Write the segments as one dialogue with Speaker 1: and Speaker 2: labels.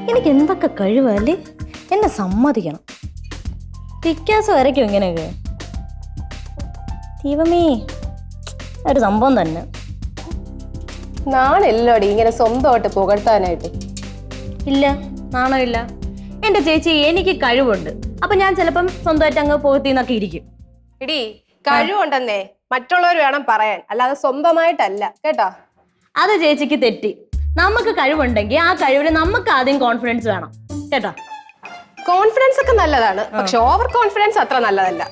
Speaker 1: എനിക്ക് എന്തൊക്കെ കഴിവല്ലേ, എന്നെ സമ്മതിക്കണം. പിക്കാസ് വരയ്ക്കും ഇങ്ങനെയൊക്കെ. ദൈവമേ, ഒരു സംഭവം തന്നെ.
Speaker 2: നാളെല്ലോടി ഇങ്ങനെ സ്വന്തമായിട്ട് പുകഴ്ത്താനായിട്ട്.
Speaker 1: ഇല്ല, നാണമില്ല. എന്റെ ചേച്ചി, എനിക്ക് കഴിവുണ്ട്. അപ്പൊ ഞാൻ ചിലപ്പം സ്വന്തമായിട്ട് അങ്ങ് പോകത്തിന്നൊക്കെ ഇരിക്കും.
Speaker 2: ഇടി കഴിവുണ്ടെന്നേ മറ്റുള്ളവർ വേണം പറയാൻ, അല്ലാതെ സ്വന്തമായിട്ടല്ല കേട്ടോ.
Speaker 1: അത് ചേച്ചിക്ക് തെറ്റി. നമുക്ക് കഴിവുണ്ടെങ്കിൽ ആ കഴിവിന് നമുക്ക് ആദ്യം കോൺഫിഡൻസ് വേണം കേട്ടോ.
Speaker 2: കോൺഫിഡൻസ് ഒക്കെ നല്ലതാണ്, പക്ഷെ ഓവർ കോൺഫിഡൻസ് അത്ര നല്ലതല്ല.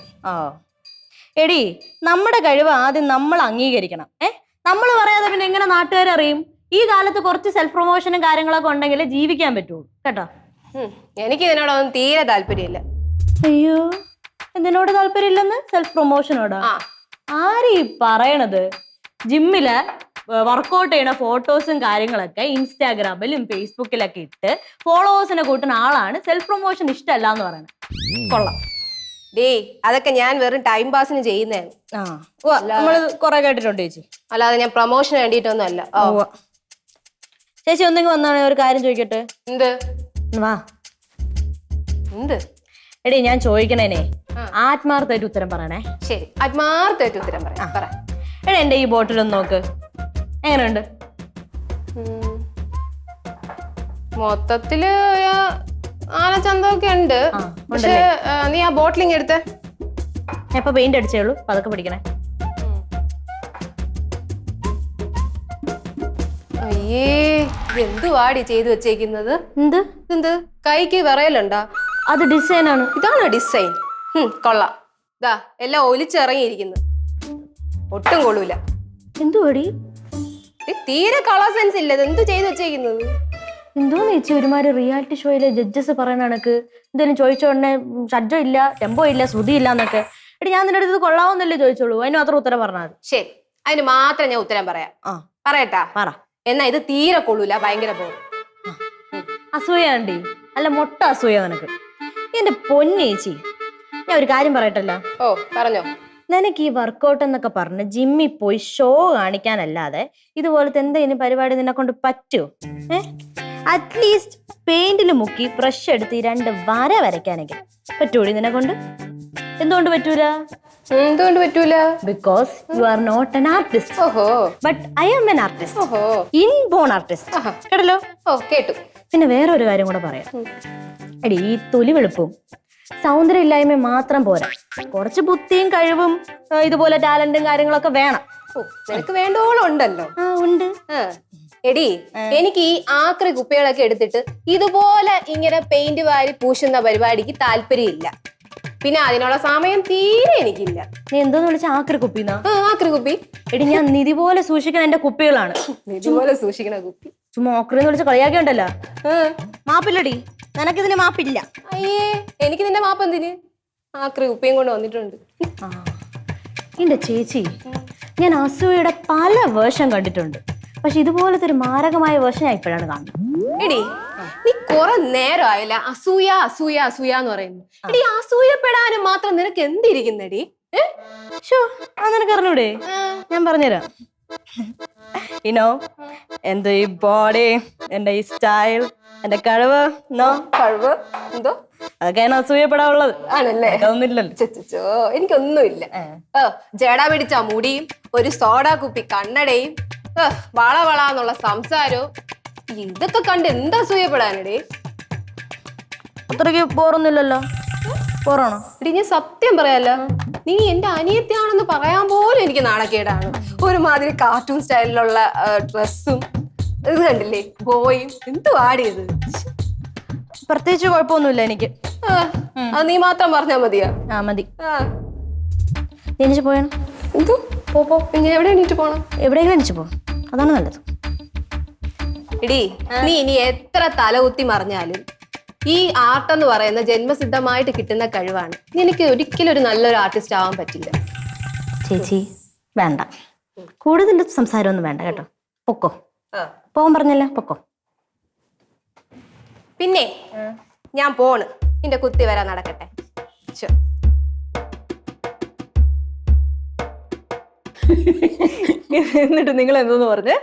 Speaker 1: എടി, നമ്മുടെ കഴിവ് ആദ്യം നമ്മൾ അംഗീകരിക്കണം. നമ്മൾ പറയാതെ പിന്നെ എങ്ങനെ നാട്ടുകാരറിയും? ഈ കാലത്ത് കുറച്ച് സെൽഫ് പ്രൊമോഷനും കാര്യങ്ങളൊക്കെ ഉണ്ടെങ്കിലേ ജീവിക്കാൻ പറ്റുള്ളൂ കേട്ടോ.
Speaker 2: എനിക്ക് ഇതിനോടൊന്നും തീരെ താല്പര്യമില്ല.
Speaker 1: അയ്യോ, എന്തിനോട് താല്പര്യമില്ലെന്ന്? സെൽഫ് പ്രൊമോഷനോടാ? ആരീ പറയണത്? ജിമ്മില് വർക്കൗട്ട് ചെയ്യണ ഫോട്ടോസും കാര്യങ്ങളൊക്കെ ഇൻസ്റ്റാഗ്രാമിലും ഫേസ്ബുക്കിലൊക്കെ ഇട്ട് ഫോളോവേഴ്സിനെ കൂട്ടുന്ന ആളാണ് സെൽഫ് പ്രൊമോഷൻ ഇഷ്ടമല്ല എന്ന് പറയുന്നത്. കൊള്ളാം.
Speaker 2: അതൊക്കെ ഞാൻ വെറും ടൈം പാസിന് ചെയ്യുന്നതാണ്.
Speaker 1: നമ്മള് കൊറേ കേട്ടിട്ടുണ്ട് ചേച്ചി.
Speaker 2: അല്ലാതെ ഞാൻ പ്രൊമോഷന് വേണ്ടിയിട്ടൊന്നും അല്ല.
Speaker 1: ചേച്ചി ഒന്നെങ്കിൽ വന്നാണ് ഒരു കാര്യം ചോദിക്കട്ടെ.
Speaker 2: എന്ത്?
Speaker 1: വാ.
Speaker 2: എന്ത്?
Speaker 1: എടീ, ഞാൻ ചോദിക്കണേനെ ആത്മാർത്ഥമായിട്ട് ഉത്തരം പറയണേ.
Speaker 2: ശരി, ആത്മാർത്ഥമായിട്ട് ഉത്തരം പറയാം.
Speaker 1: എടാ, എന്റെ ഈ ബോട്ടിലൊന്ന് നോക്ക്, എങ്ങനെയുണ്ട്?
Speaker 2: മൊത്തത്തില് ആനച്ചന്തമൊക്കെ ഉണ്ട്. പക്ഷെ നീ ആ ബോട്ടിലിങ് എടുത്തേ.
Speaker 1: എപ്പൊ പെയിന്റ് അടിച്ചേളൂ, അതൊക്കെ പിടിക്കണേ.
Speaker 2: അയ്യേ, എന്തുവാടി ചെയ്തു വെച്ചേക്കുന്നത്?
Speaker 1: എന്ത്
Speaker 2: എന്ത് കൈക്ക് വിറയലുണ്ടോ?
Speaker 1: അത് ഡിസൈനാണ്.
Speaker 2: ഇതാണോ ഡിസൈൻ? കൊള്ളാം. ഇതാ എല്ലാം ഒലിച്ചിറങ്ങിയിരിക്കുന്നു, ഒട്ടും കൊള്ളൂല.
Speaker 1: എന്തുവാടി?
Speaker 2: തീരെ കളർ സെൻസ് ഇല്ല. എന്ത് ചെയ്തു വെച്ചേക്കുന്നത്?
Speaker 1: എന്തോന്ന് ചേച്ചി, ഒരുമാതിരി റിയാലിറ്റി ഷോയിലെ ജഡ്ജസ് പറയണ കണക്ക് എന്തെങ്കിലും ചോദിച്ച ഉടനെ ഷഡ്ജം ഇല്ല, ടെമ്പോ ഇല്ല, ശ്രുതി ഇല്ല എന്നൊക്കെ. എടി, ഞാൻ നിന്റെ അടുത്ത് കൊള്ളാവുന്നല്ലേ ചോദിച്ചോളൂ, അതിന് മാത്രം ഉത്തരം പറഞ്ഞാൽ മതി.
Speaker 2: ശരി, അതിന് മാത്രം ഞാൻ ഉത്തരം പറയാം. പറയട്ടാ? പറ. എന്നാ ഇത് തീരെ കൊള്ളൂല, ഭയങ്കര പോകും.
Speaker 1: അസൂയാണ്ടി, അല്ല മൊട്ട അസൂയ നിനക്ക്. എന്റെ പൊന്നേച്ചി, ഞാൻ ഒരു കാര്യം പറയട്ടല്ല.
Speaker 2: പറഞ്ഞോ.
Speaker 1: നിനക്ക് ഈ വർക്കൗട്ട് എന്നൊക്കെ പറഞ്ഞ് ജിമ്മിൽ പോയി ഷോ കാണിക്കാനല്ലാതെ ഇതുപോലത്തെ എന്തെങ്കിലും പരിപാടി നിന്നെ കൊണ്ട് പറ്റുമോ? അറ്റ്ലീസ്റ്റ് പെയിന്റിൽ മുക്കി ബ്രഷ് എടുത്ത് 2 വര വരയ്ക്കാനെങ്കിൽ പറ്റൂടി നിന്നെ കൊണ്ട്? എന്തുകൊണ്ട് പറ്റൂല?
Speaker 2: എന്തുകൊണ്ട് പറ്റൂല?
Speaker 1: Because you are not an artist. But I am an artist. Inborn artist. കേട്ടല്ലോ?
Speaker 2: കേട്ടു.
Speaker 1: പിന്നെ വേറെ ഒരു കാര്യം കൂടെ പറയാം. എടി, ഈ തൊലി വെളുപ്പും സൗന്ദര്യം ഇല്ലായ്മ മാത്രം പോരാ, കുറച്ച് ബുദ്ധിയും കഴിവും ഇതുപോലെ ടാലന്റും കാര്യങ്ങളൊക്കെ വേണം.
Speaker 2: നിനക്ക് വേണ്ടോളം ഉണ്ടല്ലോ.
Speaker 1: ഉണ്ട്.
Speaker 2: എടി, എനിക്ക് ഈ ആക്രി കുപ്പികളൊക്കെ എടുത്തിട്ട് ഇതുപോലെ ഇങ്ങനെ പെയിന്റ് വാരി പൂശുന്ന പരിപാടിക്ക് താല്പര്യമില്ല. പിന്നെ അതിനുള്ള സമയം തീരെ എനിക്കില്ല.
Speaker 1: നീ എന്തോന്ന് വിളിച്ച ആക്രി കുപ്പിന്നാ?
Speaker 2: ആക്രി കുപ്പി.
Speaker 1: എടി, ഞാൻ നിധി പോലെ സൂക്ഷിക്കുന്ന എന്റെ കുപ്പികളാണ്.
Speaker 2: നിധി പോലെ സൂക്ഷിക്കണ കുപ്പി.
Speaker 1: ചുമ്മാ ഓക്രിന്ന് വിളിച്ച് കളിയാക്കിയുണ്ടല്ലോ. മാപ്പില്ലടി, നിനക്കിതിന് മാപ്പില്ല.
Speaker 2: അയ്യേ, എനിക്ക് നിന്റെ മാപ്പ് എന്തിന്? ആക്രി കുപ്പിയും കൊണ്ട് വന്നിട്ടുണ്ട്.
Speaker 1: എന്റെ ചേച്ചി, ഞാൻ അസൂയയുടെ പല വേർഷൻ കണ്ടിട്ടുണ്ട്. പക്ഷെ ഇതുപോലത്തെ ഒരു മാരകമായ വേർഷൻ ഞാൻ ഇപ്പോഴാണ് കാണുന്നത്.
Speaker 2: എടി, നീ കുറെ നേരം ആയില്ല അസൂയ അസൂയ അസൂയ എന്ന് പറയുന്നു. എടി, അസൂയപ്പെടാനും മാത്രം നിനക്ക് എന്തിരിക്കുന്നടി?
Speaker 1: നിനക്ക് അറിഞ്ഞൂടെ? ഞാൻ പറഞ്ഞുതരാം. എന്റെ ഈ ബോഡി, എന്റെ ഈ സ്റ്റൈൽ, എന്റെ കഴിവ്
Speaker 2: എന്തോ
Speaker 1: അതൊക്കെയാണ് അസൂയപ്പെടാനുള്ളത്.
Speaker 2: ആണല്ലേ?
Speaker 1: ഒന്നുമില്ലല്ലോ.
Speaker 2: എനിക്കൊന്നുമില്ല. ജട പിടിച്ച മുടിയും ഒരു സോഡ കുപ്പി കണ്ണടയും വളവളാന്നുള്ള സംസാരവും ഇതൊക്കെ കണ്ട് എന്താ അസൂയപ്പെടാനടി?
Speaker 1: അത്രയ്ക്ക് പോറൊന്നുമില്ലല്ലോ. പോറാണോ?
Speaker 2: എടി, ഞാൻ സത്യം പറയാലോ, നീ എന്റെ അനിയത്തിയാണെന്ന് പറയാൻ പോലും എനിക്ക് നാണക്കേടാണ്. ഒരുമാതിരി കാർട്ടൂൺ സ്റ്റൈലിലുള്ള ഡ്രസ്സും ഇത് കണ്ടില്ലേ, ബോയും. എന്തു ആടിയത്?
Speaker 1: പ്രത്യേകിച്ച് കുഴപ്പമൊന്നുമില്ല എനിക്ക്.
Speaker 2: അത് നീ മാത്രം പറഞ്ഞാ മതിയാ?
Speaker 1: മതി. എണീച്ച് പോയാണ്.
Speaker 2: എന്തോ പോ. പിന്നെ എവിടെ എണീറ്റ് പോണം?
Speaker 1: എവിടെയെങ്കിലും എണീച്ച് പോ, അതാണ് നല്ലത്.
Speaker 2: എടി, നീ ഇനി എത്ര തലകുത്തി മറിഞ്ഞാലും ഈ ആർട്ട് എന്ന് പറയുന്ന ജന്മസിദ്ധമായിട്ട് കിട്ടുന്ന കഴിവാണ്. നിനക്ക് ഒരിക്കലും ഒരു നല്ലൊരു ആർട്ടിസ്റ്റ് ആവാൻ പറ്റില്ല.
Speaker 1: ചേച്ചി, വേണ്ട, കൂടുതൽ സംസാരമൊന്നും വേണ്ട കേട്ടോ. പൊക്കോ. പോകാൻ പറഞ്ഞല്ലേ, പൊക്കോ.
Speaker 2: പിന്നെ ഞാൻ പോണ്. നിന്റെ കുത്തി വരാൻ നടക്കട്ടെ.
Speaker 1: എന്നിട്ട് നിങ്ങൾ എന്തോന്ന് പറഞ്ഞേ?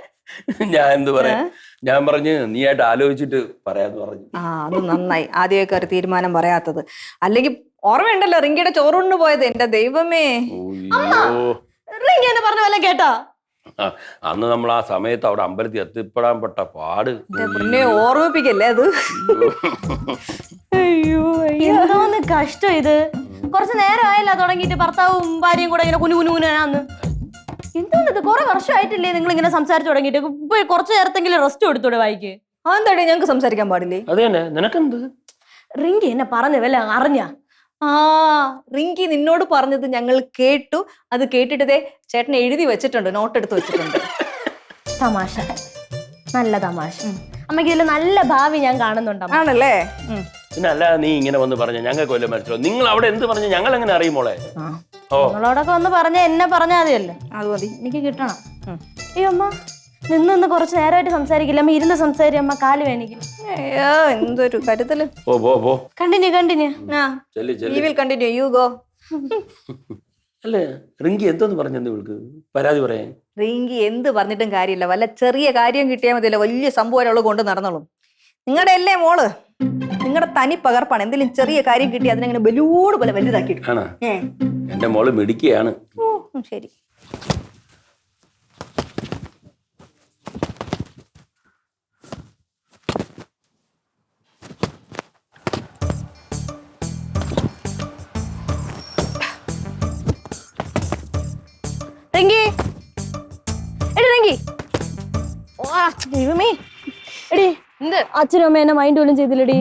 Speaker 3: ഞാൻ എന്ത് പറയാ, ഞാൻ പറഞ്ഞ് നീയായിട്ട് ആലോചിച്ചിട്ട് പറയാന്ന് പറഞ്ഞു.
Speaker 4: ആ അത് നന്നായി, ആദ്യമൊക്കെ ഒരു തീരുമാനം പറയാത്തത്. അല്ലെങ്കിൽ ഓർമ്മയുണ്ടല്ലോ റിങ്കിയുടെ ചോറുണ്ട് പോയത്, എന്റെ ദൈവമേ.
Speaker 1: റിങ്കി എന്നെ പറഞ്ഞ പോലെ കേട്ടോ?
Speaker 3: അന്ന് നമ്മൾ ആ സമയത്ത് അവിടെ അമ്പലത്തിൽ എത്തിപ്പെടാൻ പെട്ട പാട്.
Speaker 4: പിന്നെ ഓർമ്മിപ്പിക്കല്ലേ അത്.
Speaker 1: അയ്യോ എന്തോന്ന് കഷ്ടം ഇത്. കുറച്ച് നേരം ആയില്ല തുടങ്ങിയിട്ട് ഭർത്താവും ഭാര്യയും കൂടെ ഇങ്ങനെ കുനുകുനുകുനാന്ന്. എന്തോന്നിത്, കുറെ വർഷമായിട്ടില്ലേ നിങ്ങൾ ഇങ്ങനെ സംസാരിച്ചു തുടങ്ങിയിട്ട്? ഇപ്പൊ കുറച്ചു നേരത്തെങ്കിലും റെസ്റ്റ് കൊടുത്തൂടെ വായിക്ക്?
Speaker 4: അതെന്താടി ഞങ്ങക്ക് സംസാരിക്കാൻ പാടില്ലേ?
Speaker 3: അത് തന്നെ, നിനക്കെന്ത്?
Speaker 1: റിങ്കി എന്നെ പറഞ്ഞു വല്ല അറിഞ്ഞ?
Speaker 4: ആ റിങ്കി നിന്നോട് പറഞ്ഞത് ഞങ്ങൾ കേട്ടു. അത് കേട്ടിട്ടതേ ചേട്ടൻ എഴുതി വെച്ചിട്ടുണ്ട്, നോട്ട് എടുത്ത് വെച്ചിട്ടുണ്ട്.
Speaker 1: തമാശ, നല്ല തമാശ. അമ്മയ്ക്ക് ഇതിൽ നല്ല ഭാവി ഞാൻ കാണുന്നുണ്ട്.
Speaker 4: ആണല്ലേ?
Speaker 3: പിന്നെ അല്ല, നീ ഇങ്ങനെ വന്ന് പറഞ്ഞ ഞങ്ങൾക്ക് വല്ല മനസ്സിലാവും? നിങ്ങൾ അവിടെ എന്ത് പറഞ്ഞ ഞങ്ങൾ എങ്ങനെ അറിയുമോളെ?
Speaker 1: നിങ്ങളോടൊക്കെ വന്ന് പറഞ്ഞ എന്നെ പറഞ്ഞാൽ മതിയല്ലേ?
Speaker 4: അത് മതി,
Speaker 1: എനിക്ക് കിട്ടണം. അയ്യോ അമ്മ നിന്ന് കുറച്ച് നേരമായിട്ട് സംസാരിക്കില്ല. അമ്മ ഇരുന്ന് സംസാരിക്കും, അമ്മ കാല് വേനിക്കും.
Speaker 4: അയ്യോ എന്തൊരു കരുതല്.
Speaker 1: Continue
Speaker 4: continue you go.
Speaker 3: അല്ലേ റിങ്കി എന്തോന്ന് പറഞ്ഞെന്ന് ഇവൾക്ക് പരാതി പറയാൻ?
Speaker 4: റിങ്കി എന്ത് പറഞ്ഞിട്ടും കാര്യമില്ല. വല്ല ചെറിയ കാര്യം കിട്ടിയാൽ മതിയല്ലോ, വലിയ സംഭവം അവള് കൊണ്ട് നടന്നോളും. നിങ്ങളുടെ അല്ലേ മോള്, നിങ്ങളുടെ തനി പകർപ്പാണ്. എന്തെങ്കിലും ചെറിയ കാര്യം കിട്ടി അതിനെങ്ങനെ ബലൂട് പോലെ വലുതാക്കിയിട്ട്.
Speaker 3: ആണോ? എന്റെ മോള് മിടിക്കുകയാണ്.
Speaker 4: ശരി.
Speaker 1: റിങ്കി, എടി റിങ്കി. ദൈവമേ, എടി
Speaker 2: എന്ത്
Speaker 1: അച്ഛനും അമ്മ എന്നെ മൈൻഡ് പോലും ചെയ്തില്ലടി.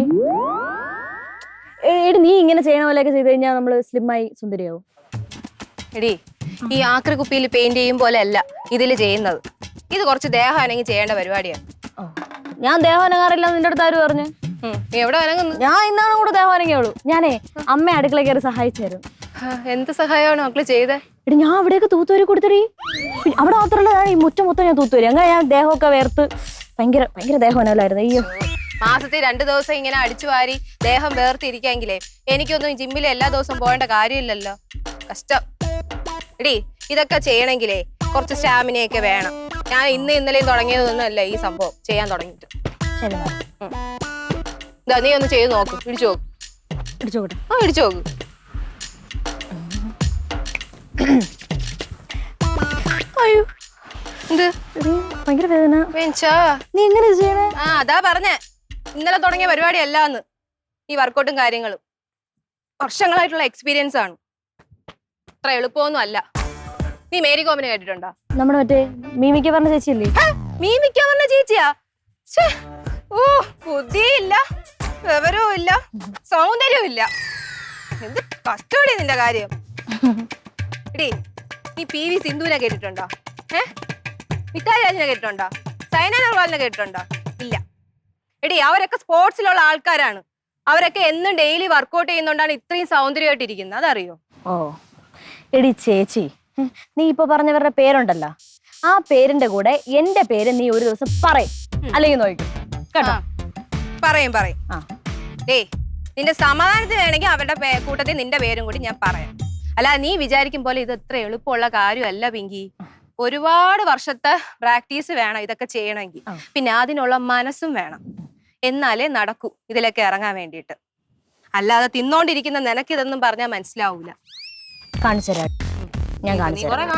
Speaker 1: എടി നീ ഇങ്ങനെ ചെയ്യണ പോലെയൊക്കെ ചെയ്ത് കഴിഞ്ഞാൽ നമ്മള് സ്ലിമ്മായി സുന്ദരിയാവും.
Speaker 2: എടി ഈ ആക്രി കുപ്പിയിൽ പെയിന്റ് ചെയ്യും പോലെ അല്ല ഇതില് ചെയ്യുന്നത്. ഇത് കുറച്ച് ദേഹം അനങ്ങി ചെയ്യേണ്ട പരിപാടിയാണ്.
Speaker 1: ഞാൻ ദേഹം അനങ്ങാറില്ല നിന്റെ അടുത്ത് ആര് പറഞ്ഞു?
Speaker 2: നീ എവിടെ അനങ്ങുന്നു?
Speaker 1: ഞാൻ ഇന്നാണ് കൂടെ ദേഹം അനങ്ങിയുള്ളൂ. ഞാനേ അമ്മ അടുക്കള കയറി സഹായിച്ചു തരും.
Speaker 2: എന്ത് സഹായമാണ് മക്കള് ചെയ്തേ?
Speaker 1: എടി ഞാൻ അവിടെയൊക്കെ തൂത്തുവരി കൊടുത്തടി. അവിടെ മാത്രമല്ല, ഞാൻ ഈ മുറ്റം മൊത്തം ഞാൻ തൂത്തുവരി. അങ്ങനെ ഞാൻ ദേഹമൊക്കെ വേർത്ത് ഭയങ്കര ഭയങ്കര ദേഹം അനവലായിരുന്നു. അയ്യോ,
Speaker 2: മാസത്തിൽ 2 ദിവസം ഇങ്ങനെ അടിച്ചു വാരി ദേഹം വേർത്തിരിക്കാമെങ്കിലേ എനിക്കൊന്നും ജിമ്മിൽ എല്ലാ ദിവസവും പോകേണ്ട കാര്യമില്ലല്ലോ. കഷ്ടം. എടി ഇതൊക്കെ ചെയ്യണമെങ്കിലേ കുറച്ച് സ്റ്റാമിനയൊക്കെ വേണം. ഞാൻ ഇന്നലെയും തുടങ്ങിയതൊന്നുമല്ല ഈ സംഭവം ചെയ്യാൻ തുടങ്ങിയിട്ട്. നീ ഒന്ന് ചെയ്ത് നോക്ക്, ഇടിച്ചു നോക്ക്.
Speaker 1: ഇടിച്ചോട്ടെ?
Speaker 2: ഇടിച്ചു നോക്ക്.
Speaker 1: അയ്യോ
Speaker 2: എന്ത്
Speaker 1: ഭയങ്കര വേദന. നീ എങ്ങനെ ചെയ്യണേ?
Speaker 2: അതാ പറഞ്ഞേ, ഇന്നലെ തുടങ്ങിയ പരിപാടി അല്ലാന്ന്. ഈ വർക്കൗട്ടും കാര്യങ്ങളും വർഷങ്ങളായിട്ടുള്ള എക്സ്പീരിയൻസ് ആണ്. അത്ര എളുപ്പമൊന്നും അല്ല. നീ മേരി കോമിനെ കേട്ടിട്ടുണ്ടോ?
Speaker 1: നമ്മുടെ മറ്റേ മീമിക്ക പറഞ്ഞ ചേച്ചിയല്ലേ?
Speaker 2: മീമിക്ക പറഞ്ഞ ചേച്ചിയാ? ഓ, ബുദ്ധിയില്ല, വിവരവും ഇല്ല, സൗന്ദര്യവും ഇല്ല. എന്ത് കഷ്ടോടി നിന്റെ കാര്യം. എടി നീ PV സിന്ധുവിനെ കേട്ടിട്ടുണ്ടോ? മിഠായി രാജിനെ കേട്ടിട്ടുണ്ടോ? സൈന നെഹ്വാലിനെ കേട്ടിട്ടുണ്ടോ? ഇല്ല. എടി അവരൊക്കെ സ്പോർട്സിലുള്ള ആൾക്കാരാണ്. അവരൊക്കെ എന്നും ഡെയിലി വർക്കൗട്ട് ചെയ്യുന്നോണ്ടാണ് ഇത്രയും സൗന്ദര്യമായിട്ടിരിക്കുന്നത്. അതറിയോ?
Speaker 1: ഓ എടി ചേച്ചി, നീ ഇപ്പൊ പറഞ്ഞവരുടെ പേരുണ്ടല്ലോ, ആ പേരിന്റെ കൂടെ എന്റെ പേര് നീ ഒരു ദിവസം പറയും, അല്ലെങ്കിൽ നോക്കും കേട്ടോ.
Speaker 2: പറയും. നിന്റെ സമാധാനത്തിന് വേണമെങ്കിൽ അവരുടെ കൂട്ടത്തിൽ നിന്റെ പേരും കൂടി ഞാൻ പറയാം. അല്ലാതെ നീ വിചാരിക്കും പോലെ ഇത് എത്ര എളുപ്പമുള്ള കാര്യമല്ല പിങ്കി. ഒരുപാട് വർഷത്തെ പ്രാക്ടീസ് വേണം ഇതൊക്കെ ചെയ്യണമെങ്കിൽ. പിന്നെ അതിനുള്ള മനസ്സും വേണം. എന്നാലേ നടക്കൂ ഇതിലൊക്കെ ഇറങ്ങാൻ വേണ്ടിയിട്ട്. അല്ലാതെ തിന്നോണ്ടിരിക്കുന്ന നിനക്ക് ഇതൊന്നും പറഞ്ഞാൽ മനസ്സിലാവൂല.
Speaker 1: കാണിച്ചു തരാം, ഞാൻ കാണിച്ചു തരാം.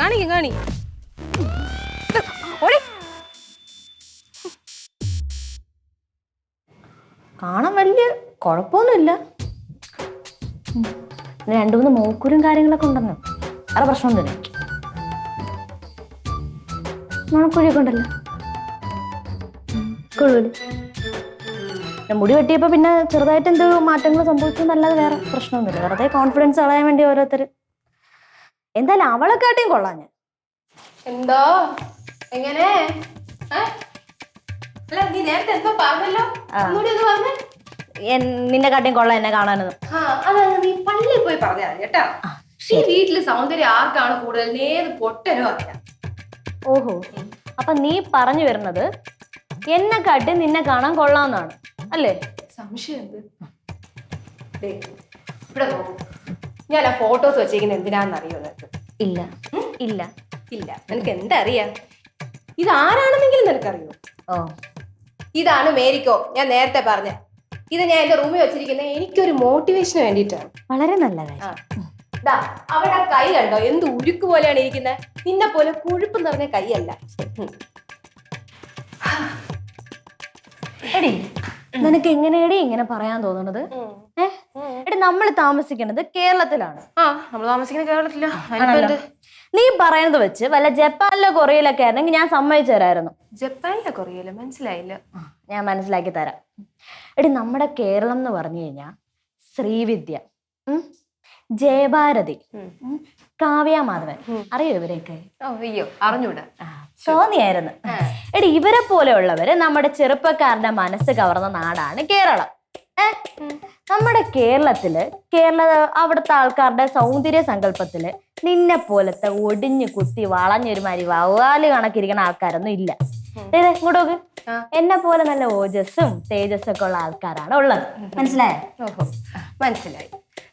Speaker 2: കാണി
Speaker 1: കാണാൻ വലിയ കുഴപ്പമൊന്നുമില്ല. 2-3 മൂക്കൂരും കാര്യങ്ങളൊക്കെ ഉണ്ടെന്നോ, വേറെ പ്രശ്നമൊന്നുമില്ല. മണക്കുഴിയൊക്കെ ഉണ്ടല്ലോ, കൊള്ളൂല്. മുടി വെട്ടിയപ്പോ പിന്നെ ചെറുതായിട്ട് എന്തോ മാറ്റങ്ങൾ സംഭവിച്ചെന്നല്ലാതെ വേറെ പ്രശ്നമൊന്നുമില്ല. വെറുതെ കോൺഫിഡൻസ് കളയാൻ വേണ്ടി ഓരോരുത്തർ. എന്തായാലും അവളെക്കാട്ടിയും കൊള്ളാം ഞാൻ.
Speaker 2: എന്തോ എങ്ങനെ നീ നേരത്തെ എന്തോ പറഞ്ഞല്ലോ,
Speaker 1: നിന്നെ കാട്ടിയും കൊള്ളാം എന്നെ കാണാനൊന്നും.
Speaker 2: അതങ്ങ് നീ പള്ളിയിൽ പോയി പറഞ്ഞാ മതി കേട്ടാ. ഈ വീട്ടില് സൗന്ദര്യം ആർക്കാണ് കൂടുതൽ? ഏത് പൊട്ടനോ അറിയാം.
Speaker 1: ഓഹോ, അപ്പൊ നീ പറഞ്ഞു വരുന്നത് എന്നെ കാട്ടി നിന്നെ കാണാൻ കൊള്ളാന്നാണ് അല്ലേ?
Speaker 2: സംശയം എന്ത്? ഇവിടെ നോക്കൂ, ഞാൻ ആ ഫോട്ടോസ് വെച്ചേക്കുന്നത് എന്തിനാന്ന് അറിയോ നിനക്ക്?
Speaker 1: ഇല്ല ഇല്ല
Speaker 2: ഇല്ല, നിനക്ക് എന്താ അറിയാം? ഇതാരാണെന്ന് കാര്യം നിനക്കറിയോ?
Speaker 1: ഓ
Speaker 2: ഇതാണ് മേരിക്കോ, ഞാൻ നേരത്തെ പറഞ്ഞ. ഇത് ഞാൻ എന്റെ റൂമിൽ വെച്ചിരിക്കുന്നത് എനിക്കൊരു മോട്ടിവേഷന് വേണ്ടിയിട്ടാണ്.
Speaker 1: വളരെ നല്ല കാര്യം.
Speaker 2: അവിടെ ആ കൈ കണ്ടോ, എന്ത് ഉരുക്ക് പോലെയാണ് ഇരിക്കുന്നത്. നിന്നെ പോലെ കൊഴുപ്പ് നിറഞ്ഞ കൈയല്ല.
Speaker 1: എടി നിനക്ക് എങ്ങനെയാടി ഇങ്ങനെ പറയാൻ തോന്നുന്നത്? എടി നമ്മൾ താമസിക്കുന്നത് കേരളത്തിലാണ്.
Speaker 2: നമ്മൾ താമസിക്കുന്ന കേരളത്തില.
Speaker 1: നീ പറയുന്നത് വെച്ച് വല്ല ജപ്പാനിലോ കൊറിയയിലൊക്കെ ആയിരുന്നെങ്കിൽ ഞാൻ സമ്മതിച്ചു തരായിരുന്നു.
Speaker 2: ജപ്പാനിലെ കൊറിയയില മനസ്സിലായില്ല.
Speaker 1: ഞാൻ മനസ്സിലാക്കി തരാം. എടി നമ്മുടെ കേരളം എന്ന് പറഞ്ഞു കഴിഞ്ഞാൽ ശ്രീവിദ്യ, ജയഭാരതി, കാവ്യ മാധവൻ, അറിയോ ഇവരെയൊക്കെ?
Speaker 2: അയ്യോ അറിഞ്ഞൂടാ.
Speaker 1: തോന്നിയായിരുന്നു. എടി ഇവരെ പോലെയുള്ളവര് നമ്മുടെ ചെറുപ്പക്കാരുടെ മനസ്സ് കവർന്ന നാടാണ് കേരളം. നമ്മുടെ കേരളത്തില് അവിടുത്തെ ആൾക്കാരുടെ സൗന്ദര്യ സങ്കല്പത്തില് നിന്നെ പോലത്തെ ഒടിഞ്ഞു കുത്തി വളഞ്ഞൊരുമാതിരി വവ്വാല് കണക്കിരിക്കുന്ന ആൾക്കാരൊന്നും ഇല്ല. ഇങ്ങോട്ട് നോക്ക്, എന്നെ പോലെ നല്ല ഓജസ്സും തേജസ്സും ഒക്കെ ഉള്ള ആൾക്കാരാണ് ഉള്ളത്. മനസ്സിലായോ?
Speaker 2: ഓഹോ മനസ്സിലായി.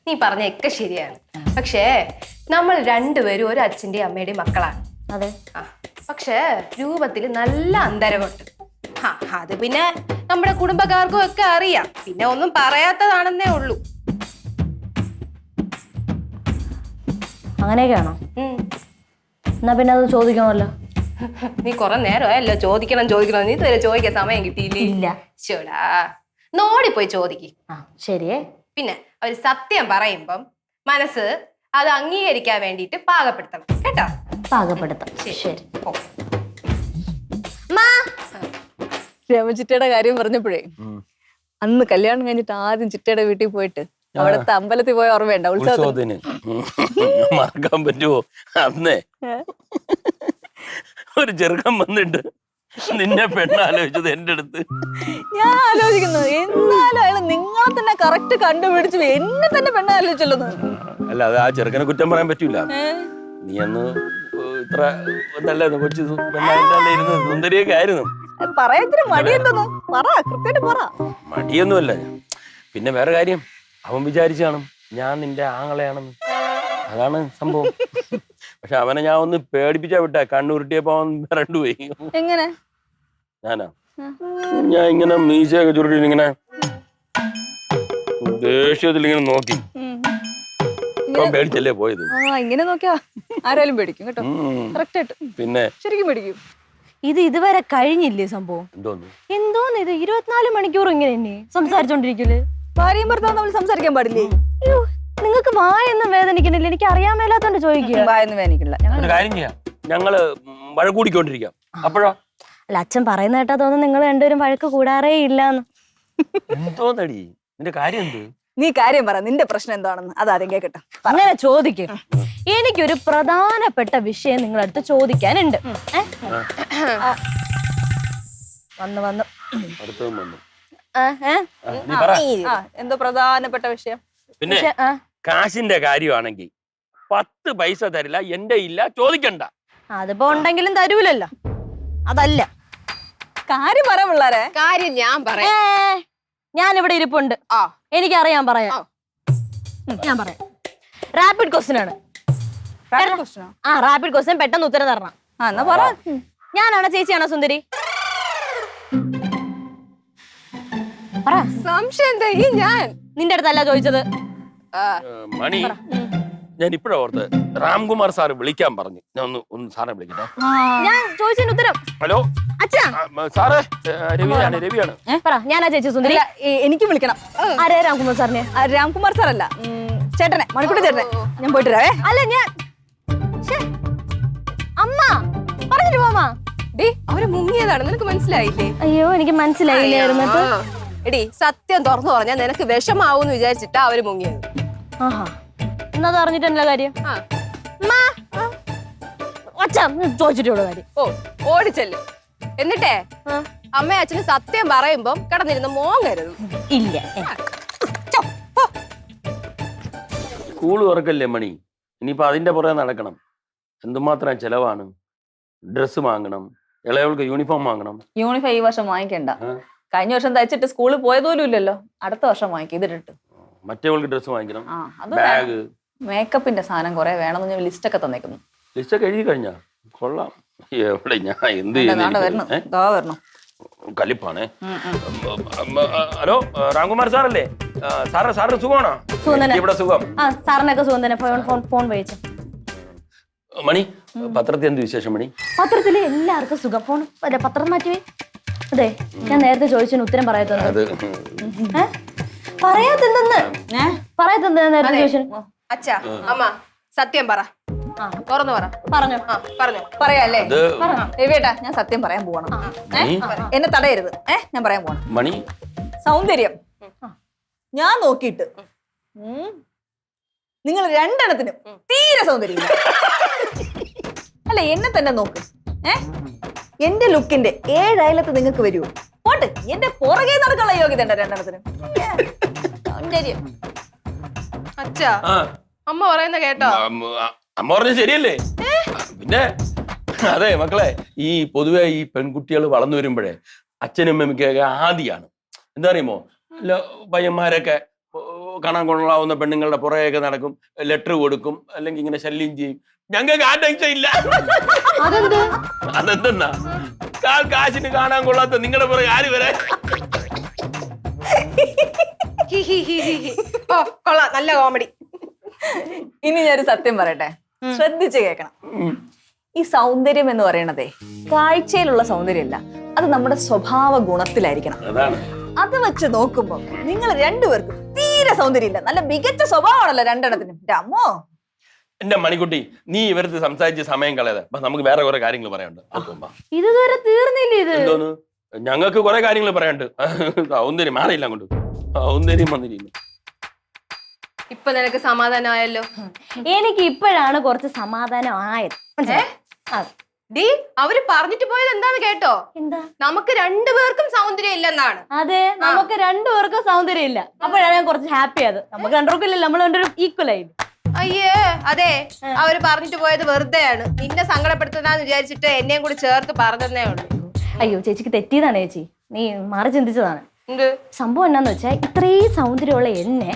Speaker 2: നീ പറഞ്ഞൊക്കെ ശരിയാണ്. പക്ഷേ നമ്മൾ രണ്ടുപേരും ഒരു അച്ഛന്റെയും അമ്മയുടെയും മക്കളാണ്.
Speaker 1: അതെ.
Speaker 2: പക്ഷെ രൂപത്തിൽ നല്ല അന്തരമുണ്ട്. അത് പിന്നെ നമ്മുടെ കുടുംബക്കാർക്കും ഒക്കെ അറിയാം. പിന്നെ ഒന്നും പറയാത്തതാണെന്നേ ഉള്ളൂ.
Speaker 1: അങ്ങനെയൊക്കെയാണോ? എന്നാ പിന്നെ അത് ചോദിക്കണമല്ലോ.
Speaker 2: നീ കുറെ നേരമായല്ലോ ചോദിക്കണം. നീ ഇതുവരെ ചോദിക്കാൻ സമയം കിട്ടിയില്ലേ?
Speaker 1: ഇല്ല.
Speaker 2: ശോടാ, നോടിപ്പോയി ചോദിക്ക്.
Speaker 1: ശരിയേ.
Speaker 2: പിന്നെ അവര് സത്യം പറയുമ്പം മനസ്സ് അത് അംഗീകരിക്കാൻ വേണ്ടിട്ട് പാകപ്പെടുത്തണം കേട്ടോ.
Speaker 1: പാകപ്പെടുത്താം. ശരി.
Speaker 4: രമചിറ്റയുടെ കാര്യം പറഞ്ഞപ്പോഴേ, അന്ന് കല്യാണം കഴിഞ്ഞിട്ട് ആദ്യം ചിറ്റയുടെ വീട്ടിൽ പോയിട്ട് അവിടുത്തെ അമ്പലത്തിൽ പോയ ഓർമ്മയുണ്ട?
Speaker 3: ഉത്സവത്തിന് മറക്കാൻ പറ്റുമോ? അന്നേ ഒരു ചെറുക്കം വന്നിട്ട് നിന്നെ പെണ്ണാലോചിച്ചത് എന്റെ അടുത്ത്.
Speaker 4: ഞാൻ ആലോചിക്കുന്നത് എന്നാലും അയാൾ നിങ്ങളെ തന്നെ കറക്റ്റ് കണ്ടുപിടിച്ചു എന്നെ തന്നെ പെണ്ണാലോചിച്ചല്ലോ.
Speaker 3: അല്ല, അത് ആ ചെറുക്കനെ കുറ്റം പറയാൻ പറ്റൂല. നീ അന്ന് ഇത്ര നല്ലത് കൊച്ചു പെണ്ണായിരുന്നത് സുന്ദരിയൊക്കെ ആയിരുന്നു.
Speaker 4: പറയാത്തിന് മടിയെന്തോന്നു പറ, കൃത്യമായിട്ട് പറ.
Speaker 3: മടിയൊന്നുമല്ല. പിന്നെ വേറെ കാര്യം, അവൻ വിചാരിച്ചു കാണും ഞാൻ നിന്റെ ആങ്ങളെയാണെന്ന്. അതാണ് സംഭവം. പക്ഷെ അവനെ ഞാൻ ഒന്ന് പേടിപ്പിച്ചാ വിട്ടാ, കണ്ണുരുട്ടിയപ്പോ അവൻ രണ്ടുപോയി.
Speaker 4: എങ്ങനെ?
Speaker 3: ഞാൻ ഇങ്ങനെ മീശയൊക്കെ ചുരുട്ടി ഇങ്ങനെ ദേഷ്യത്തിൽ ഇങ്ങനെ നോക്കി. പേടിച്ചല്ലേ പോയത്.
Speaker 4: ഇങ്ങനെ നോക്കിയാ ആരായാലും പേടിക്കും കേട്ടോ. കറക്റ്റ് ആയിട്ട് പിന്നെ ശരിക്കും പേടിക്കും.
Speaker 1: ഇത് ഇതുവരെ കഴിഞ്ഞില്ലേ സംഭവം? എന്തോന്ന് ഇത് 24 മണിക്കൂർ ഇങ്ങനെ തന്നെ സംസാരിച്ചോണ്ടിരിക്കല്?
Speaker 4: ഭാര്യയും ഭർത്താവും തമ്മിൽ സംസാരിക്കാൻ പാടില്ലേ?
Speaker 1: അയ്യോ, നിങ്ങൾക്ക് വായൊന്നും വേദനിക്കണില്ല? എനിക്ക് അറിയാൻ മേലാത്തോണ്ട് ചോദിക്കുക.
Speaker 4: വായൊന്നും വേദനിക്കില്ല.
Speaker 3: കാര്യം ചെയ്യാം, ഞങ്ങള് വഴക്ക് കൂടിക്കൊണ്ടിരിക്കാം. അപ്പോഴോ?
Speaker 1: അല്ല, അച്ഛൻ പറയുന്ന കേട്ടാ തോന്നുന്നു നിങ്ങൾ രണ്ടുപേരും വഴക്ക് കൂടാറേ ഇല്ലാന്ന്.
Speaker 3: എന്തോന്നടി നിന്റെ കാര്യം? എന്ത്
Speaker 4: നീ കാര്യം പറ, നിന്റെ പ്രശ്നം എന്താണെന്ന് അതാദ്യം കേക്കട്ടെ.
Speaker 1: അങ്ങനെ ചോദിക്കും. എനിക്കൊരു പ്രധാനപ്പെട്ട വിഷയം നിങ്ങളടുത്ത് ചോദിക്കാനുണ്ട്. വന്നു
Speaker 4: എന്തോ പ്രധാനപ്പെട്ട വിഷയം?
Speaker 3: പിന്നെ കാശിന്റെ കാര്യമാണെങ്കിൽ 10 പൈസ തരില്ല, എന്റെ ഇല്ല, ചോദിക്കണ്ട.
Speaker 1: അതിപ്പോ ഉണ്ടെങ്കിലും തരൂലല്ലോ. അതല്ല
Speaker 4: കാര്യം പറ പിള്ളേരെ.
Speaker 2: കാര്യം ഞാൻ പറയാം.
Speaker 1: ഞാൻ ഇവിടെ ഇരിപ്പുണ്ട്. എനിക്കറിയാൻ പറയാം. ഞാൻ പറയാം. റാപ്പിഡ് ക്വസ്റ്റ്യൻ ആണ്. റാപ്പിഡ് ക്വസ്റ്റ്യൻ, പെട്ടെന്ന് ഉത്തരം തരണം.
Speaker 4: എന്നാ പറ.
Speaker 1: ഞാനാണോ ചേച്ചിയാണോ സുന്ദരി?
Speaker 2: സംശയം എന്താ? ഞാൻ
Speaker 1: നിന്റെ അടുത്തല്ല ചോദിച്ചത്.
Speaker 3: മണി, ഞാൻ ഇപ്പഴാ ഓർത്ത് രാംകുമാർ സാറ് വിളിക്കാൻ പറഞ്ഞു. ഞാൻ ഒന്ന് സാറെ വിളിക്കട്ടെ.
Speaker 1: ഞാൻ ചോദിച്ചതിന് ഉത്തരം.
Speaker 3: ഹലോ
Speaker 1: അച്ഛാ.
Speaker 3: സാറേ, രവിയാണ്.
Speaker 1: പറ, ഞാനാ ചേച്ചി സുന്ദരി.
Speaker 4: എനിക്ക് വിളിക്കണം.
Speaker 1: ആരെ? രാംകുമാർ സാറിനെ?
Speaker 4: രാംകുമാർ സാറല്ല, ചേട്ടനെ, മണിക്കൂട്ടി ചേട്ടനെ. ഞാൻ പോയിട്ട് വരാവേ.
Speaker 1: അല്ല, ഞാൻ അമ്മ പറഞ്ഞിട്ട് പോവാ.
Speaker 2: അവര് മുങ്ങിയതാണ്, നിനക്ക് മനസ്സിലായില്ലേ?
Speaker 1: അയ്യോ, എനിക്ക് മനസ്സിലായില്ലായിരുന്നു.
Speaker 2: എടി, സത്യം തുറന്നു പറഞ്ഞാൽ നിനക്ക് വിഷമാവൂന്ന് വിചാരിച്ചിട്ടാ അവര് മുങ്ങിയത്.
Speaker 1: ആഹാ, എന്നാ അറിഞ്ഞിട്ടല്ല കാര്യം. ചോദിച്ചിട്ടുള്ള കാര്യം.
Speaker 2: ഓടിച്ചല്ലേ. എന്നിട്ടേ അമ്മയും അച്ഛനും സത്യം പറയുമ്പം കിടന്നിരുന്ന മോങ്ങരുത്.
Speaker 1: ഇല്ല.
Speaker 3: സ്കൂള് തുറക്കല്ലേ മണി, ഇനിയിപ്പോ അതിന്റെ പുറകെ നടക്കണം. എന്തുമാത്രം ചെലവാണ്. ഡ്രസ്സ് വാങ്ങണം, ഇളയവൾക്ക് യൂണിഫോം വാങ്ങണം.
Speaker 4: യൂണിഫോം ഈ വർഷം വാങ്ങിക്കണ്ട. കഴിഞ്ഞ വർഷം തയ്ച്ചിട്ട് സ്കൂളിൽ പോയതുപോലും ഇല്ലല്ലോ. അടുത്ത വർഷം വാങ്ങിക്കും ഇതിട്ട്.
Speaker 3: മറ്റേവൾക്ക് ഡ്രസ്സ് വാങ്ങിക്കണം, ബാഗ്,
Speaker 4: മേക്കപ്പിന്റെ സാധനം കുറെ വേണമെന്ന് ലിസ്റ്റ് ഒക്കെ തന്നേക്കുന്നു.
Speaker 3: ലിസ്റ്റൊക്കെ എഴുതി കഴിഞ്ഞാ? കൊള്ളാം. എവിടെ ഞാൻ എന്ത്
Speaker 4: വരണം ദാ വരണം.
Speaker 3: കലിപ്പാണേ. ഹലോ രാംകുമാർ സാറല്ലേ? സാറിന് സുഖമാണോ? ഇവിടെ സുഖം.
Speaker 1: സാറിനൊക്കെ സുഖം തന്നെ. ഫോൺ വഹിച്ചു.
Speaker 3: മണി, പത്രത്തിൽ എന്ത് വിശേഷം മണി?
Speaker 1: പത്രത്തില് എല്ലാവർക്കും സുഖം. ഫോൺ അല്ലെ പത്രം മാറ്റി. അതെ, ഞാൻ നേരത്തെ ചോദിച്ചതിന് ഉത്തരം പറയാത്തത്. പറയാത്തെന്താ നേരത്തെ ചോദിച്ചു?
Speaker 2: അച്ഛാ അമ്മ സത്യം പറ, തുറന്നു പറ.
Speaker 1: പറഞ്ഞോ
Speaker 2: പറഞ്ഞോ.
Speaker 4: പറയാല്ലേ? രവിയേട്ടാ, ഞാൻ സത്യം പറയാൻ പോകണം. എന്നെ തടയരുത്. ഞാൻ പറയാൻ പോകണം.
Speaker 3: മണി,
Speaker 4: സൗന്ദര്യം ഞാൻ നോക്കിയിട്ട് നിങ്ങൾ രണ്ടെണ്ണത്തിനും തീരെ സൗന്ദര്യം അല്ല. എന്നെ തന്നെ നോക്ക്. എന്റെ ലുക്കിന്റെ 7 അയലത്ത് നിങ്ങൾക്ക് വരുമോ? പോട്ട്, എന്റെ പുറകെ നടക്കാനുള്ള യോഗ്യത ഉണ്ട് രണ്ടെണ്ണത്തിനും. സൗന്ദര്യം.
Speaker 2: അച്ഛാ അമ്മ പറയുന്ന കേട്ടോ?
Speaker 3: അമ്മ പറഞ്ഞ ശരിയല്ലേ? പിന്നെ അതെ മക്കളെ, ഈ പൊതുവെ ഈ പെൺകുട്ടികൾ വളർന്നു വരുമ്പോഴേ അച്ഛനും അമ്മയ്ക്കൊക്കെ ആദിയാണ്. എന്താ അറിയുമോ, പയ്യന്മാരൊക്കെ കാണാൻ കൊള്ളാവുന്ന പെണ്ണുങ്ങളുടെ പുറകെയൊക്കെ നടക്കും, ലെറ്റർ കൊടുക്കും, അല്ലെങ്കിൽ ഇങ്ങനെ ശല്യം ചെയ്യും. ഞങ്ങൾക്ക് ആ ടെൻഷൻ ഇല്ല. അതെന്തെന്നാ, കാശിന് കാണാൻ കൊള്ളാത്ത നിങ്ങളുടെ പുറകെ ആര് വരെ?
Speaker 2: കൊള്ളാം, നല്ല കോമഡി.
Speaker 4: ഇനി ഞാനൊരു സത്യം പറയട്ടെ, ശ്രദ്ധിച്ച് കേൾക്കണം. ഈ സൗന്ദര്യം എന്ന് പറയണതേ കാഴ്ചയിലുള്ള സൗന്ദര്യമല്ല, അത് നമ്മുടെ സ്വഭാവ ഗുണത്തിലായിരിക്കണം. അത് വെച്ച് നോക്കുമ്പോ നിങ്ങൾ രണ്ടുപേർക്കും തീരെ സൗന്ദര്യമില്ല. നല്ല മികച്ച സ്വഭാവമാണല്ലോ രണ്ടെണ്ണത്തിനും. അമ്മോ,
Speaker 3: എന്റെ മണിക്കുട്ടി, നീ ഇവരത്ത് സംസാരിച്ച് സമയം കളയാതെ നമുക്ക് വേറെ കുറെ കാര്യങ്ങൾ പറയാനുണ്ട്.
Speaker 1: ഇതുവരെ തീർന്നില്ല. ഇത്
Speaker 3: എന്തോന്ന്? ഞങ്ങൾക്ക് കുറെ കാര്യങ്ങൾ പറയാനുണ്ട്. സൗന്ദര്യം മാറിയില്ല, അങ്ങോട്ട് സൗന്ദര്യം വന്നിരിക്കുന്നു.
Speaker 2: ഇപ്പൊ നിനക്ക് സമാധാനമായല്ലോ?
Speaker 1: എനിക്ക് ഇപ്പോഴാണ് കുറച്ച് സമാധാനം ആയത്.
Speaker 2: ഡി, അവര് പറഞ്ഞിട്ട് പോയത് എന്താന്ന് കേട്ടോ?
Speaker 1: എന്താ?
Speaker 2: നമുക്ക് രണ്ടുപേർക്കും സൗന്ദര്യം ഇല്ലെന്നാണ്.
Speaker 1: അതെ, നമുക്ക് രണ്ടുപേർക്കും സൗന്ദര്യം ഇല്ല. അപ്പോഴാണ് ഞാൻ കുറച്ച് ഹാപ്പി ആയത്. നമുക്ക് രണ്ടുപേർക്കും ഇല്ലല്ലോ, നമ്മൾ രണ്ടുപേരും ഈക്വൽ ആയി.
Speaker 2: അയ്യേ, അതെ, അവര് പറഞ്ഞിട്ട് പോയത് വെറുതെയാണ്. നിന്നെ സങ്കടപ്പെടുത്തുന്നാന്ന് വിചാരിച്ചിട്ട് എന്നെയും കൂടി ചേർത്ത് പറഞ്ഞതേ ഉള്ളൂ.
Speaker 1: അയ്യോ, ചേച്ചിക്ക് തെറ്റിയതാണ് ചേച്ചി. നീ മാറി ചിന്തിച്ചതാണ്. സംഭവം എന്നാന്ന് വെച്ചാൽ ഇത്രയും സൗന്ദര്യമുള്ള എന്നെ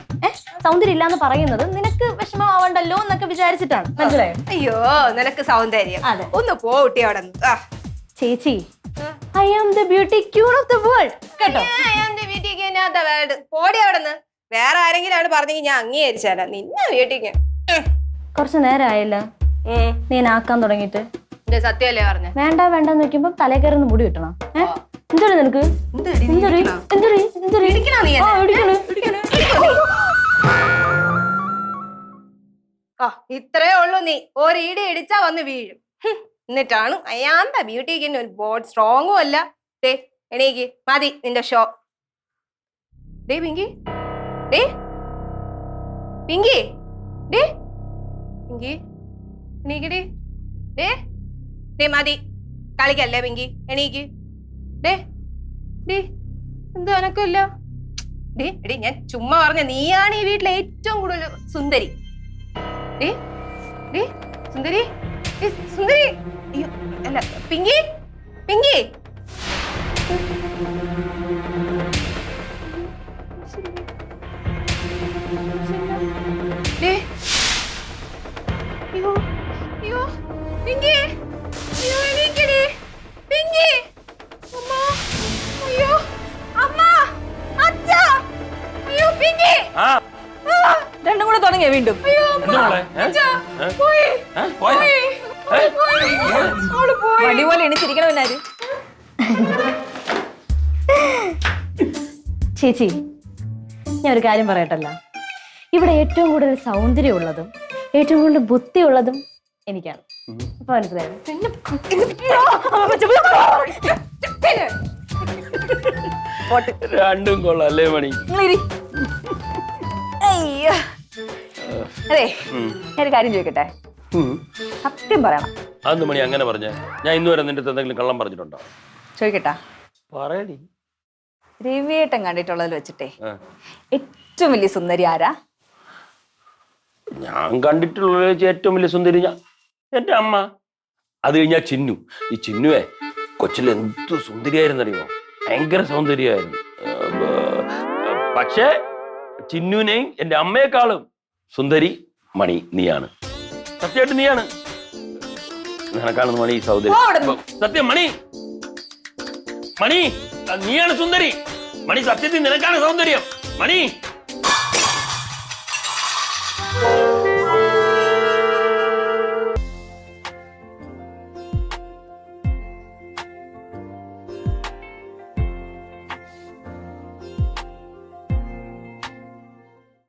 Speaker 1: സൗന്ദര്യം ഇല്ലാന്ന് പറയുന്നത് നിനക്ക് വിഷമമാവണ്ടല്ലോ എന്നൊക്കെ വിചാരിച്ചിട്ടാണ്. മനസ്സിലായോ?
Speaker 2: അയ്യോ, നിനക്ക് സൗന്ദര്യം.
Speaker 1: അതെ,
Speaker 2: ഒന്ന് പോട്ടി അവിടെ.
Speaker 1: ചേച്ചി, I am the beauty queen of the world. കേട്ടോ?
Speaker 2: പോടി അവിടെന്ന്. വേറെ ആരെങ്കിലും ആണ് പറഞ്ഞെങ്കിൽ ഞാൻ അംഗീകരിച്ചാല. നിന്നെ വീട്ടിക്ക്
Speaker 1: കുറച്ചു നേരം ആയല്ലോ നീ നാക്കാൻ തുടങ്ങിയിട്ട്.
Speaker 2: സത്യമല്ലേ പറഞ്ഞ?
Speaker 1: വേണ്ട വേണ്ടെന്ന് വെക്കുമ്പോ തലേ കയറുന്ന മുടി കിട്ടണം. എന്തൊരു നിനക്ക്
Speaker 2: ഇത്രേ ഉള്ളൂ. നീ ഒരിടി ഇടിച്ചാ വന്ന് വീഴും. എന്നിട്ടാണ് അയാളുടെ ബ്യൂട്ടിക്ക് ഒരു ബോഡ് സ്ട്രോങ്ങും അല്ല. ഡേ എണീക്ക്, മതി നിന്റെ ഷോ. ഡേ പിങ്കി, ഡേ പിങ്കി, ഡേ പിങ്കി, എണീക്കടി. ഡേ ഡേ മതി, കളിക്കല്ലേ പിങ്കി, എണീക്ക്. ഡേ ഡേ എന്ത് അനക്കല്ല? ഡേ എടി, ഞാൻ ചുമ്മാ പറഞ്ഞ. നീയാണ് ഈ വീട്ടിലെ ഏറ്റവും കൂടുതൽ സുന്ദരി. ഡേ ഡേ സുന്ദരി, സുന്ദരി. അയ്യോ അല്ല, പിങ്കി, പിങ്കി. ഡേ അയ്യോ അയ്യോ പിങ്കി, അയ്യോ എണീക്കടി പിങ്കി. അമ്മ, അയ്യോ അമ്മ, അച്ഛാ, അയ്യോ പിങ്കി.
Speaker 4: രണ്ടും കൂടെ തുടങ്ങിയ വീണ്ടും. വടിപോലെ എണിച്ചിരിക്കണം. എന്നാര്
Speaker 1: ചേച്ചി, ഞാൻ ഒരു കാര്യം പറയട്ടല്ല. ഇവിടെ ഏറ്റവും കൂടുതൽ സൗന്ദര്യമുള്ളതും ഏറ്റവും കൂടുതൽ ബുദ്ധിയുള്ളതും എനിക്കാണ്. അപ്പൊ മനസ്സിലായോ?
Speaker 3: രണ്ടും കൊള്ളാം അല്ലേ മണി?
Speaker 4: അതെ, ഞാനൊരു കാര്യം ചോദിക്കട്ടെ? സത്യം പറയണം.
Speaker 3: അതെന്ത് മണി അങ്ങനെ പറഞ്ഞ? ഞാൻ ഇന്നുവരെ നിന്റെ അടുത്ത് എന്തെങ്കിലും കള്ളം പറഞ്ഞിട്ടുണ്ടോ?
Speaker 4: ചോദിക്കട്ടാ?
Speaker 3: പറയടി.
Speaker 4: രവിയേട്ടൻ കണ്ടിട്ടുള്ളതിൽ വെച്ചിട്ടേ ഏറ്റവും വലിയ സുന്ദരി ആരാ?
Speaker 3: ഞാൻ കണ്ടിട്ടുള്ള ഏറ്റവും വലിയ സുന്ദരി എന്റെ അമ്മ. അത് കഴിഞ്ഞാൽ ചിന്നു. ഈ ചിന്നുവേ കൊച്ചിൽ എന്ത് സുന്ദരിയായിരുന്നറിയോ? ഭയങ്കര സൗന്ദര്യമായിരുന്നു. പക്ഷേ ചിന്നുവിനെയും എന്റെ അമ്മയെക്കാളും സുന്ദരി മണി നീയാണ്. സത്യമായിട്ട് നീയാണ്. നിനക്കാണെന്ന് മണി ഈ സൗന്ദര്യം. സത്യം മണി, മണി നീയാണ് സുന്ദരി. മണി സത്യത്തിൽ നിനക്കാണ് സൗന്ദര്യം. മണി